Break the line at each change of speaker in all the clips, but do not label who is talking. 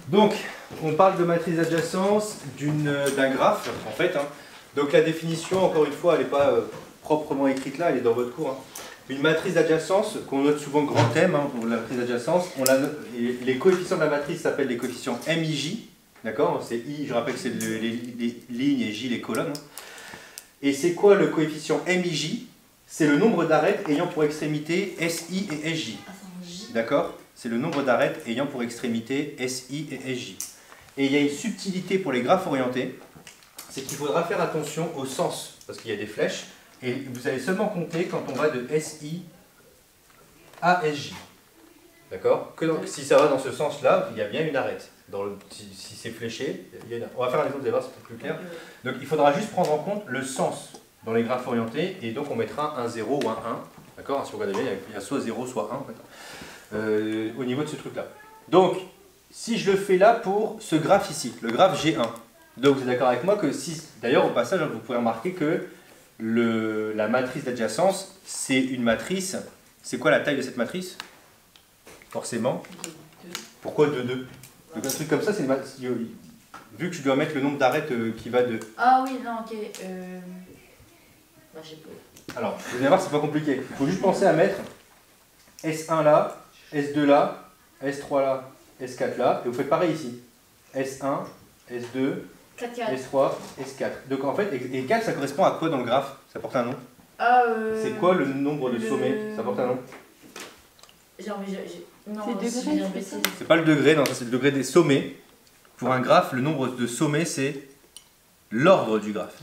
Donc, on parle de matrice d'adjacence d'un graphe, en fait. Hein. Donc la définition, encore une fois, elle n'est pas proprement écrite là, elle est dans votre cours. Hein. Une matrice d'adjacence, qu'on note souvent grand M, hein, pour la matrice d'adjacence, les coefficients de la matrice s'appellent les coefficients M, I, J. D'accord? C'est I, je rappelle que c'est les lignes et J les colonnes. Hein. Et c'est quoi le coefficient M, I, J? C'est le nombre d'arêtes ayant pour extrémité SI et SJ. D'accord? C'est le nombre d'arêtes ayant pour extrémité SI et SJ. Et il y a une subtilité pour les graphes orientés, c'est qu'il faudra faire attention au sens, parce qu'il y a des flèches, et vous allez seulement compter quand on va de SI à SJ. D'accord? Que donc, si ça va dans ce sens-là, il y a bien une arête. Si c'est fléché, on va faire un exemple, vous allez voir, c'est plus clair. Donc il faudra juste prendre en compte le sens dans les graphes orientés, et donc on mettra un 0 ou un 1. D'accord? Si vous regardez bien, il y a soit 0, soit 1 en fait, au niveau de ce truc-là. Donc, si je le fais là pour ce graphe ici, le graphe G1, donc vous êtes d'accord avec moi que si, d'ailleurs au passage, vous pouvez remarquer que la matrice d'adjacence, c'est une matrice, c'est quoi la taille de cette matrice? Forcément. Pourquoi de 2? Donc un truc comme ça, c'est vu que tu dois mettre le nombre d'arêtes qui va de...
Ah oui, non, ok. Bah, j'ai pas...
Alors, vous allez voir, c'est pas compliqué. Il faut juste penser à mettre S1 là, S2 là, S3 là, S4 là, et vous faites pareil ici. S1, S2,
4,
S3, S4. Donc en fait, et 4 ça correspond à quoi dans le graphe? Ça porte un nom? C'est quoi le nombre de sommets? Ça porte un nom?
Non,
c'est pas le degré, non, c'est le degré des sommets. Pour un graphe, le nombre de sommets, c'est l'ordre du graphe.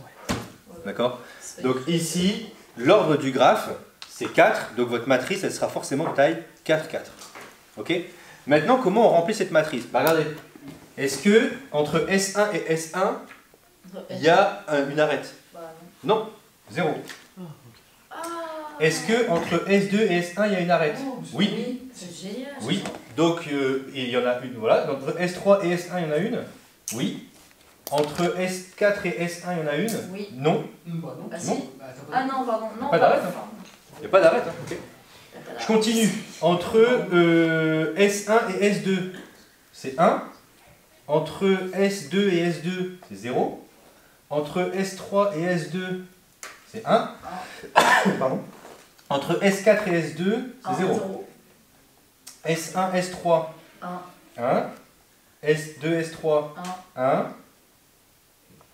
D'accord? Donc ici, l'ordre du graphe, c'est 4, donc votre matrice, elle sera forcément de taille 4, 4. Ok? Maintenant, comment on remplit cette matrice? Bah, regardez. Est-ce que entre S1 et S1, il y a une arête? Non, 0. Est-ce que entre S2 et S1, il y a une arête? Oui.
C'est génial.
Oui. Donc, il y en a une, voilà. Entre S3 et S1, il y en a une? Oui. Entre S4 et S1, il y en a une?
Oui.
Non.
Ah, si. Ah non, pardon. Non,
pas d'arête. Il n'y a pas d'arête. Hein. Okay. Je continue. Entre S1 et S2, c'est 1. Entre S2 et S2, c'est 0. Entre S3 et S2, c'est 1. Pardon. Entre S4 et S2, c'est 0. S1, S3, 1. S2, S3, 1.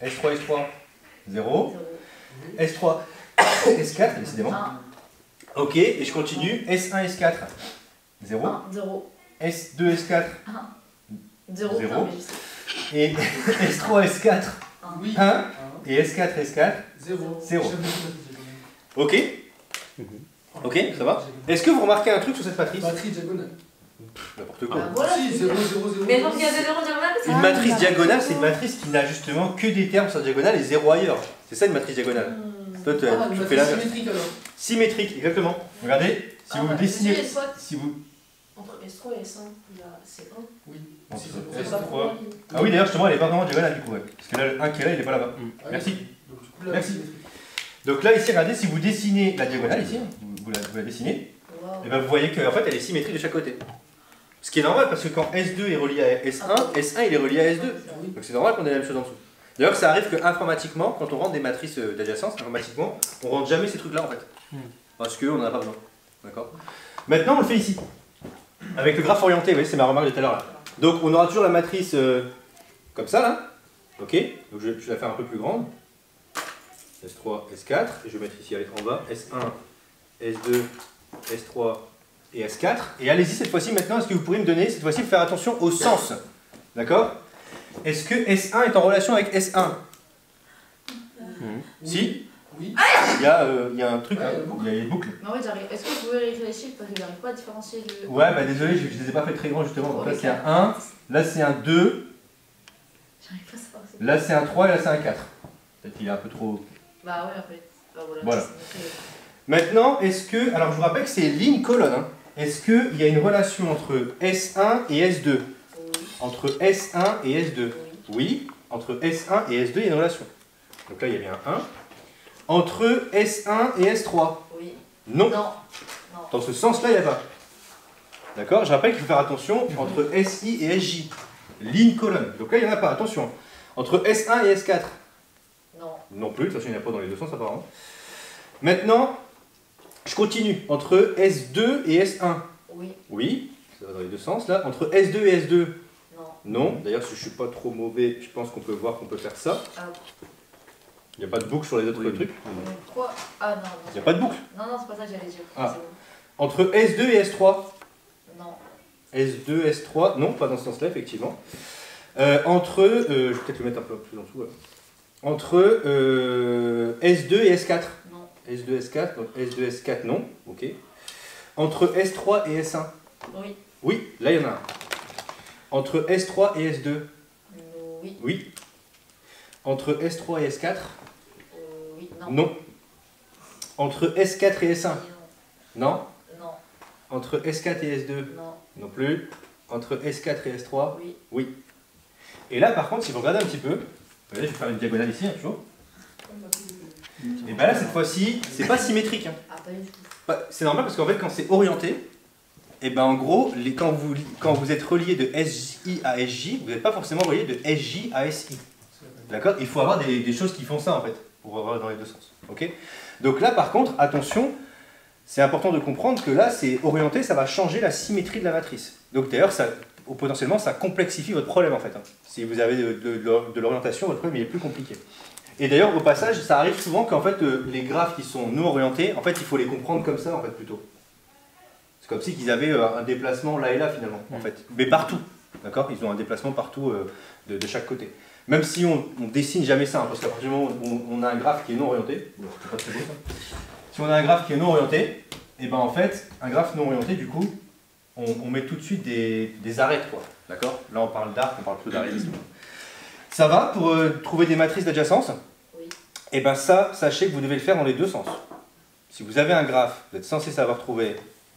S3, S3, 0. S3, S4, décidément. Ok, et je continue. S1, S4, 0. S2, S4, 0. Et S3, S4, 1. Et S4, S4, 0. Ok? Ok, ça va? Est-ce que vous remarquez un truc sur cette matrice?
Matrice diagonale.
N'importe quoi.
Voilà.
Si, 0, 0, 0.
Mais donc il y a 0 diagonale,
une matrice diagonale, c'est une matrice qui n'a justement que des termes sur la diagonale et 0 ailleurs. C'est ça une matrice diagonale. Toi, tu fais l'inverse.
Symétrique alors.
Symétrique, exactement. Regardez, si vous dessinez. Si vous...
Entre S3 et S1, il y a C1.
Oui.
S3. Ah oui, d'ailleurs, justement, elle n'est pas vraiment diagonale du coup. Ouais. Parce que là, le 1 qui est là, il n'est pas là-bas. Merci. Merci. Donc là, ici, regardez, si vous dessinez la diagonale, ici, vous la dessinez, et ben vous voyez qu'en fait, elle est symétrique de chaque côté. Ce qui est normal, parce que quand S2 est relié à S1, S1 il est relié à S2. Donc c'est normal qu'on ait la même chose en dessous. D'ailleurs, ça arrive qu'informatiquement, quand on rentre des matrices d'adjacence, informatiquement, on rentre jamais ces trucs-là en fait. Parce qu'on n'en a pas besoin. D'accord? Maintenant, on le fait ici. Avec le graphe orienté, vous voyez, c'est ma remarque de tout à l'heure là. Donc on aura toujours la matrice comme ça là. Ok? Donc je la fais un peu plus grande. S3, S4, et je vais mettre ici en bas S1, S2, S3 et S4. Et allez-y cette fois-ci maintenant, est-ce que vous pourriez me donner, cette fois-ci, faire attention au sens? D'accord? Est-ce que S1 est en relation avec S1? Si?
Oui.
Il y a un truc, hein, il y a les boucles.
Mais en fait, est-ce que vous pouvez réécrire les chiffres parce que j'arrive pas à différencier le...
Ouais, bah désolé, je ne les ai pas fait très grands justement. Donc là c'est un 1, là c'est un 2,
J'arrive pas à savoir.
là c'est un 3 et là c'est un 4. Peut-être qu'il est un peu trop...
Bah ouais, en fait. Bah,
voilà. Maintenant, est-ce que... Alors je vous rappelle que c'est ligne-colonne. Hein. Est-ce qu'il y a une relation entre S1 et S2? Oui. Entre S1 et S2? Oui. Entre S1 et S2, il y a une relation. Donc là, il y a bien un 1. Entre S1 et S3?
Oui.
Non. Dans ce sens-là, il n'y a pas. D'accord? Je rappelle qu'il faut faire attention entre SI et SJ. ligne, colonne. Donc là, il n'y en a pas, attention. Entre S1 et S4.
Non.
Non plus, de toute façon, il n'y en a pas dans les deux sens apparemment. Maintenant, je continue. Entre S2 et S1.
Oui.
Oui, ça va dans les deux sens là. Entre S2 et S2.
Non.
Non. D'ailleurs, si je ne suis pas trop mauvais, je pense qu'on peut voir qu'on peut faire ça.
Ah,
Il n'y a pas de boucle sur les autres trucs.
quoi? Ah non.
Il n'y a pas de boucle.
Non, c'est pas ça que j'allais dire.
Ah. Entre S2 et S3.
Non.
S2, S3, non, pas dans ce sens-là, effectivement. Entre, je vais peut-être le mettre un peu plus en dessous. Voilà. Entre S2 et S4.
Non.
S2, S4, donc S2, S4, non, ok. Entre S3 et S1.
Oui.
Oui, là il y en a un. Entre S3 et S2.
Oui.
Oui. Entre S3 et S4.
Oui. Non.
Non. Entre S4 et S1.
Non.
Non.
Non.
Entre S4 et S2.
Non.
Non plus. Entre S4 et S3.
Oui.
Oui. Et là, par contre, si vous regardez un petit peu, je vais faire une diagonale ici, hein, toujours. Et bien là, cette fois-ci, c'est pas symétrique. Hein.
Ah, pas du tout.
C'est normal parce qu'en fait, quand c'est orienté, et ben en gros, quand vous êtes relié de SI à SJ, vous n'êtes pas forcément relié de SJ à SI. D'accord? Il faut avoir des choses qui font ça en fait, pour avoir dans les deux sens. Ok? Donc là, par contre, attention, c'est important de comprendre que là, c'est orienté, ça va changer la symétrie de la matrice. Donc d'ailleurs, potentiellement, ça complexifie votre problème en fait. Hein. Si vous avez de l'orientation, votre problème il est plus compliqué. Et d'ailleurs, au passage, ça arrive souvent qu'en fait, les graphes qui sont non orientés, en fait, il faut les comprendre comme ça en fait plutôt. C'est comme si qu'ils avaient un déplacement là et là finalement, en fait. Mais partout, d'accord? Ils ont un déplacement partout de chaque côté. Même si on dessine jamais ça, hein, parce qu'à partir du moment où on a un graphe qui est non orienté, c'est pas très beau ça. Si on a un graphe qui est non orienté, et ben en fait, un graphe non orienté, du coup, on met tout de suite des arêtes, quoi. D'accord? Là, on parle d'arc, on parle plutôt d'arêtes. Ça va pour trouver des matrices d'adjacence?
Oui.
Et bien ça, sachez que vous devez le faire dans les deux sens. Si vous avez un graphe, vous êtes censé savoir trouver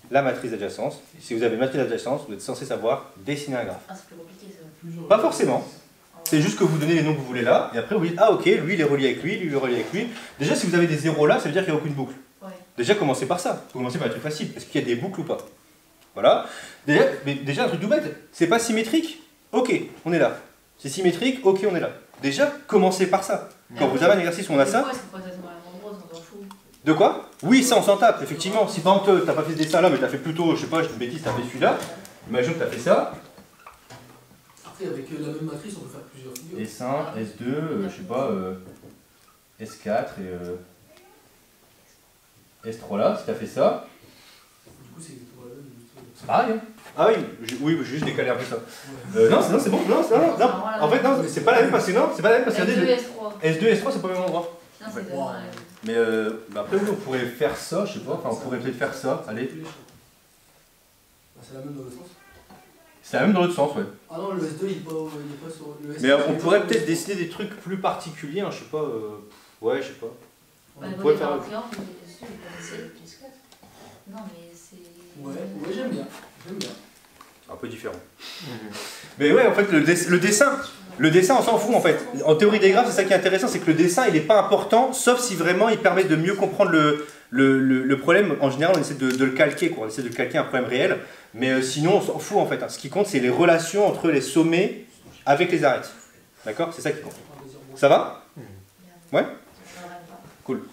la matrice d'adjacence. Si vous avez une matrice d'adjacence, vous êtes censé savoir dessiner un graphe.
Ah, c'est plus compliqué ça.
Pas forcément. C'est juste que vous donnez les noms que vous voulez là, et après vous dites, ah ok, lui il est relié avec lui, lui il est relié avec lui. Déjà, si vous avez des zéros là, ça veut dire qu'il n'y a aucune boucle.
Ouais.
Déjà, commencez par ça. Vous commencez par un truc facile. Est-ce qu'il y a des boucles ou pas? Voilà. Déjà, un truc tout bête, c'est pas symétrique? Ok, on est là. C'est symétrique? Ok, on est là. Déjà, commencez par ça. Quand vous avez un exercice où on a ça... De quoi? Oui, ça on s'en tape, effectivement. Si par exemple, t'as pas fait ce dessin là, mais t'as fait plutôt, je sais pas, je dis une bêtise, t'as fait celui-là. Imagine que t'as fait ça.
Après, avec la même matrice, on peut faire plusieurs figures.
S1, S2, je sais pas, S4 et S3 là, si t'as fait ça.
Du coup, c'est exactement la même.
C'est pareil, hein? Ah oui, oui, j'ai juste décalé un peu ça. Non, c'est bon, non. En fait, non, c'est pas la même parce que non, c'est pas la même parce que
S2, S3.
S2 et S3, c'est pas le même endroit.
Non, c'est
Wow.
Mais après, oui, on pourrait faire ça, je sais pas, enfin, on pourrait peut-être faire ça, allez.
C'est la même dans le sens.
C'est la même dans l'autre sens, ouais.
Ah non, le S2 il est pas sur le S2.
Mais on pourrait peut-être dessiner des trucs plus particuliers, hein, je sais pas, ouais, je sais pas.
Bah,
On
le
pourrait
modèle
faire...
par triangle, il est PS4. Non, mais c'est...
Ouais, j'aime bien.
Un peu différent. Mais ouais, en fait, le dessin, on s'en fout en fait. En théorie des graphes, c'est ça qui est intéressant, c'est que le dessin, il n'est pas important, sauf si vraiment il permet de mieux comprendre le problème. En général, on essaie de le calquer, quoi. On essaie de calquer un problème réel. Mais sinon, on s'en fout en fait. Hein. Ce qui compte, c'est les relations entre les sommets avec les arêtes. D'accord? C'est ça qui compte. Ça va? Ouais? Cool.